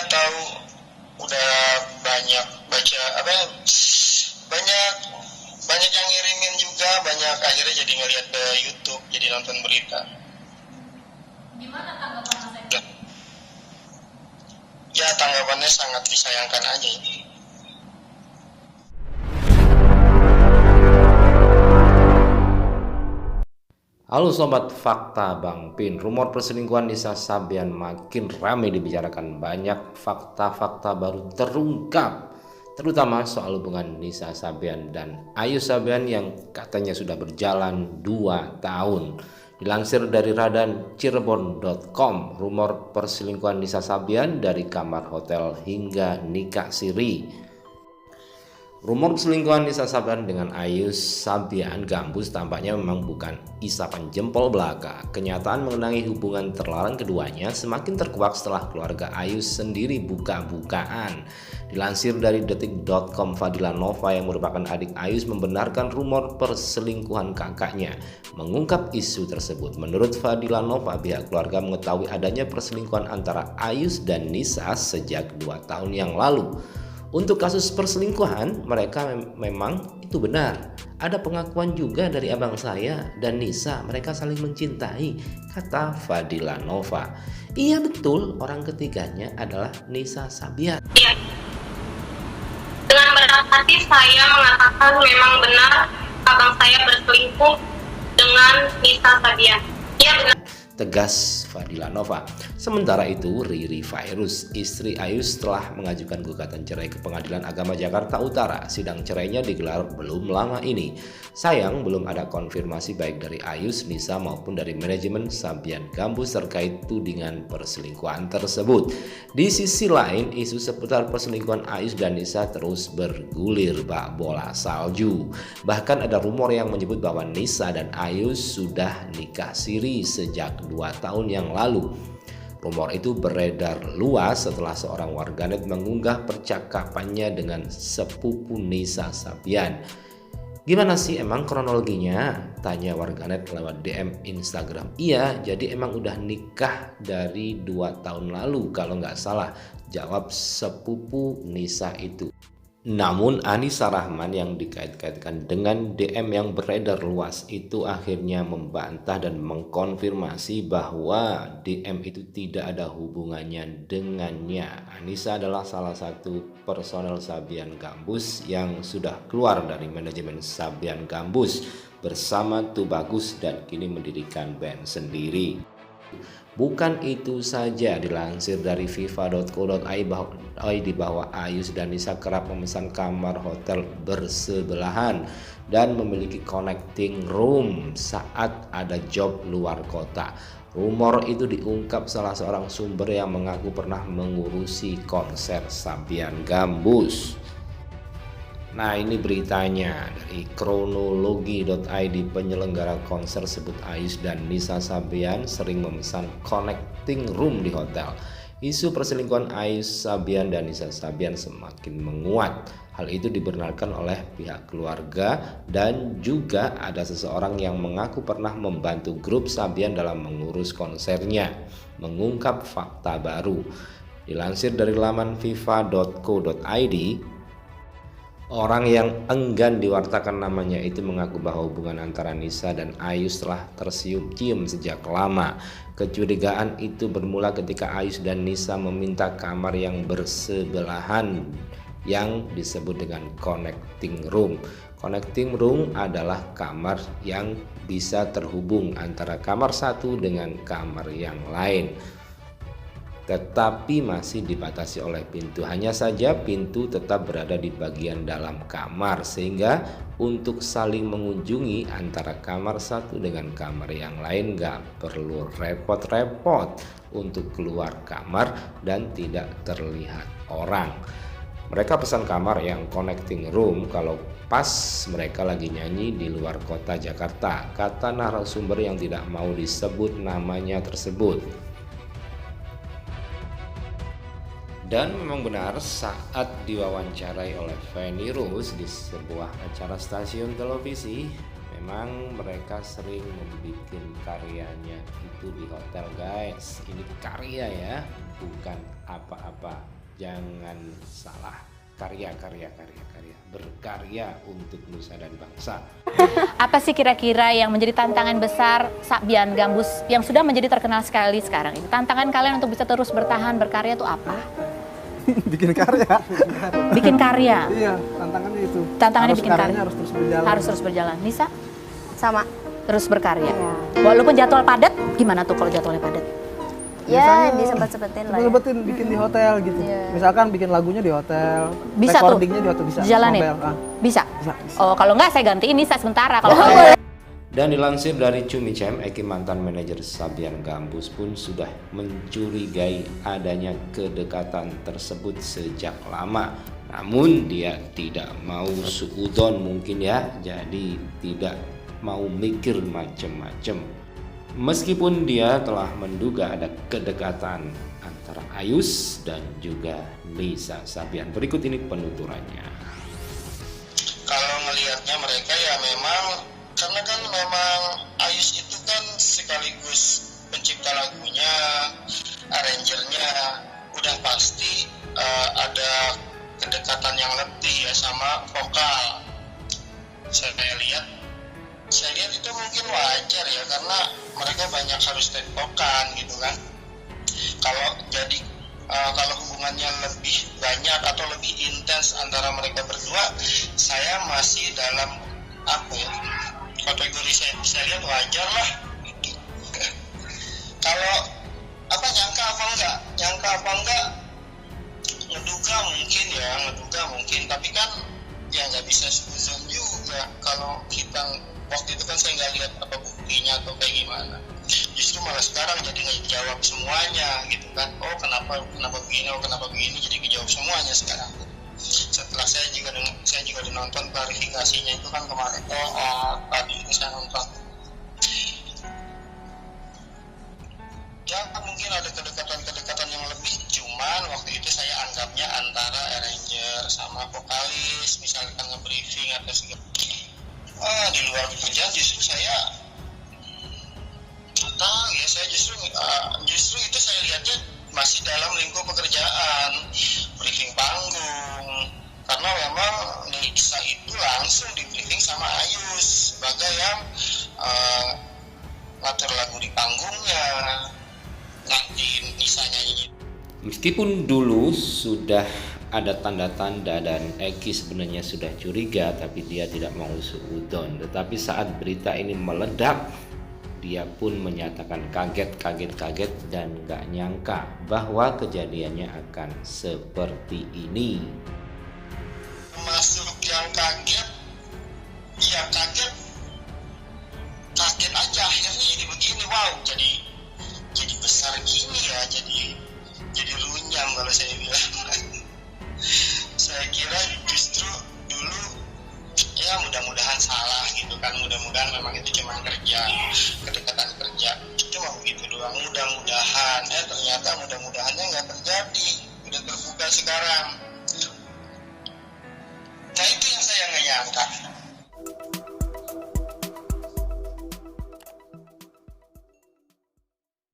tahu, udah banyak baca apa, banyak banyak yang ngirimin juga, banyak akhirnya jadi ngeliat ke YouTube, jadi nonton berita. Gimana tanggapan Mas Eko? Ya tanggapannya sangat disayangkan aja ini. Halo Sobat Fakta Bang Pin, rumor perselingkuhan Nisa Sabian makin ramai dibicarakan. Banyak fakta-fakta baru terungkap, terutama soal hubungan Nisa Sabian dan Ayu Sabian yang katanya sudah berjalan 2 tahun. Dilansir dari Radan Cirebon.com, rumor perselingkuhan Nisa Sabian dari kamar hotel hingga nikah siri. Rumor perselingkuhan Nisa Sabian dengan Ayu Sabian Gambus tampaknya memang bukan isapan jempol belaka. Kenyataan mengenai hubungan terlarang keduanya semakin terkuak setelah keluarga Ayu sendiri buka-bukaan. Dilansir dari detik.com, Fadila Nova yang merupakan adik Ayu membenarkan rumor perselingkuhan kakaknya. Mengungkap isu tersebut, menurut Fadila Nova, pihak keluarga mengetahui adanya perselingkuhan antara Ayu dan Nisa sejak 2 tahun yang lalu. Untuk kasus perselingkuhan, mereka memang itu benar. Ada pengakuan juga dari abang saya dan Nisa, mereka saling mencintai, kata Fadila Nova. Iya betul, orang ketiganya adalah Nisa Sabian. Ya, dengan berat hati saya mengatakan memang benar abang saya berselingkuh dengan Nisa Sabian. Iya benar, tegas Fadila Nova. Sementara itu, Riri Virus, istri Ayus, telah mengajukan gugatan cerai ke Pengadilan Agama Jakarta Utara. Sidang cerainya digelar belum lama ini. Sayang, belum ada konfirmasi baik dari Ayus, Nisa maupun dari manajemen Sabian Gambus terkait tudingan perselingkuhan tersebut. Di sisi lain, isu seputar perselingkuhan Ayus dan Nisa terus bergulir bak bola salju. Bahkan ada rumor yang menyebut bahwa Nisa dan Ayus sudah nikah siri sejak 2 tahun yang lalu. Rumor itu beredar luas setelah seorang warganet mengunggah percakapannya dengan sepupu Nisa Sabian. Gimana sih emang kronologinya? Tanya warganet lewat DM Instagram. Iya, jadi emang udah nikah dari 2 tahun lalu kalau nggak salah, jawab sepupu Nisa itu. Namun Anissa Rahman yang dikait-kaitkan dengan DM yang beredar luas itu akhirnya membantah dan mengkonfirmasi bahwa DM itu tidak ada hubungannya dengannya. Anissa adalah salah satu personel Sabian Gambus yang sudah keluar dari manajemen Sabian Gambus bersama Tubagus dan kini mendirikan band sendiri. Bukan itu saja, dilansir dari fifa.co.id bahwa Ayus dan Nisa kerap memesan kamar hotel bersebelahan dan memiliki connecting room saat ada job luar kota. Rumor itu diungkap salah seorang sumber yang mengaku pernah mengurusi konser Sabian Gambus. Nah, ini beritanya dari kronologi.id. Penyelenggara konser sebut Ayus dan Nisa Sabian sering memesan connecting room di hotel. Isu perselingkuhan Ayus Sabian dan Nisa Sabian semakin menguat. Hal itu dibenarkan oleh pihak keluarga dan juga ada seseorang yang mengaku pernah membantu grup Sabian dalam mengurus konsernya. Mengungkap fakta baru. Dilansir dari laman fifa.co.id, orang yang enggan diwartakan namanya itu mengaku bahwa hubungan antara Nisa dan Ayus telah tercium-cium sejak lama. Kecurigaan itu bermula ketika Ayus dan Nisa meminta kamar yang bersebelahan yang disebut dengan connecting room. Connecting room adalah kamar yang bisa terhubung antara kamar satu dengan kamar yang lain, tetapi masih dibatasi oleh pintu. Hanya saja pintu tetap berada di bagian dalam kamar, sehingga untuk saling mengunjungi antara kamar satu dengan kamar yang lain gak perlu repot-repot untuk keluar kamar dan tidak terlihat orang. Mereka pesan kamar yang connecting room kalau pas mereka lagi nyanyi di luar kota Jakarta, kata narasumber yang tidak mau disebut namanya tersebut. Dan memang benar, saat diwawancarai oleh Feni Rose di sebuah acara stasiun televisi, memang mereka sering membuat karyanya itu di hotel guys. Ini karya ya, bukan apa-apa. Jangan salah, karya, berkarya untuk nusa dan bangsa. Apa sih kira-kira yang menjadi tantangan besar Sabian Gambus yang sudah menjadi terkenal sekali sekarang ini? Tantangan kalian untuk bisa terus bertahan berkarya itu apa? Bikin karya. Bikin karya. Iya, tantangannya itu. Tantangannya bikin karya. Harus terus berjalan. Harus terus berjalan. Nisa? Sama. Terus berkarya. Iya. Walaupun jadwal padat, gimana tuh kalau jadwalnya padat? Ya, disempet-sempetin lah. Sempetin bikin di hotel gitu. Iya. Misalkan bikin lagunya di hotel, Bisa tuh? recordingnya di hotel bisa. Dijalanin? Mobile, Bisa? bisa. Oh, kalau enggak saya gantiin Nisa sementara. Kalau Dan dilansir dari Cumicem, Eki mantan manajer Sabian Gambus pun sudah mencurigai adanya kedekatan tersebut sejak lama. Namun dia tidak mau suudon mungkin ya, jadi tidak mau mikir macem-macem. Meskipun dia telah menduga ada kedekatan antara Ayus dan juga Nisa Sabian. Berikut ini penuturannya. Kalau ngelihatnya mereka ya memang, karena kan memang Ayus itu kan sekaligus pencipta lagunya, arrangernya, udah pasti ada kedekatan yang lebih ya sama vokal. Saya lihat itu mungkin wajar ya, karena mereka banyak harus tektokan gitu kan. Kalau hubungannya lebih banyak atau lebih intens antara mereka berdua, saya masih dalam kategori saya lihat wajar lah. Kalau nyangka apa enggak, ngeduga mungkin, tapi kan ya nggak bisa suzon juga. Kalau kita waktu itu kan saya nggak lihat apa buktinya atau kayak gimana. Justru malah sekarang jadi ngejawab semuanya gitu kan. Oh kenapa begini, jadi ngejawab semuanya sekarang. Setelah saya juga nonton klarifikasinya itu kan kemarin, tadi itu saya nonton. Ya mungkin ada kedekatan yang lebih, cuman waktu itu saya anggapnya antara arranger sama vokalis, misalkan nge-briefing atau segala. Di luar pekerjaan justru saya tahu ya, saya justru itu saya lihatnya masih dalam lingkup pekerjaan, briefing panggung, karena memang Nisa itu langsung di briefing sama Ayus sebagai yang ngatur lagu di panggungnya, nanti Nisa nyanyi. Meskipun dulu sudah ada tanda-tanda dan Eki sebenarnya sudah curiga, tapi dia tidak mau suudon. Tetapi saat berita ini meledak, dia pun menyatakan kaget dan gak nyangka bahwa kejadiannya akan seperti ini. Masuk yang kaget, ya kaget aja akhirnya jadi begini. Wow, jadi besar gini ya, jadi runyam kalau saya bilang. Saya kira justru dulu ya mudah-mudahan salah gitu kan, mudah-mudahan memang itu cuma kedekatan kerja, cuma begitu doang, mudah-mudahan. Ternyata mudah-mudahannya nggak terjadi, udah terbuka sekarang. Nah itu yang saya nggak nyangka.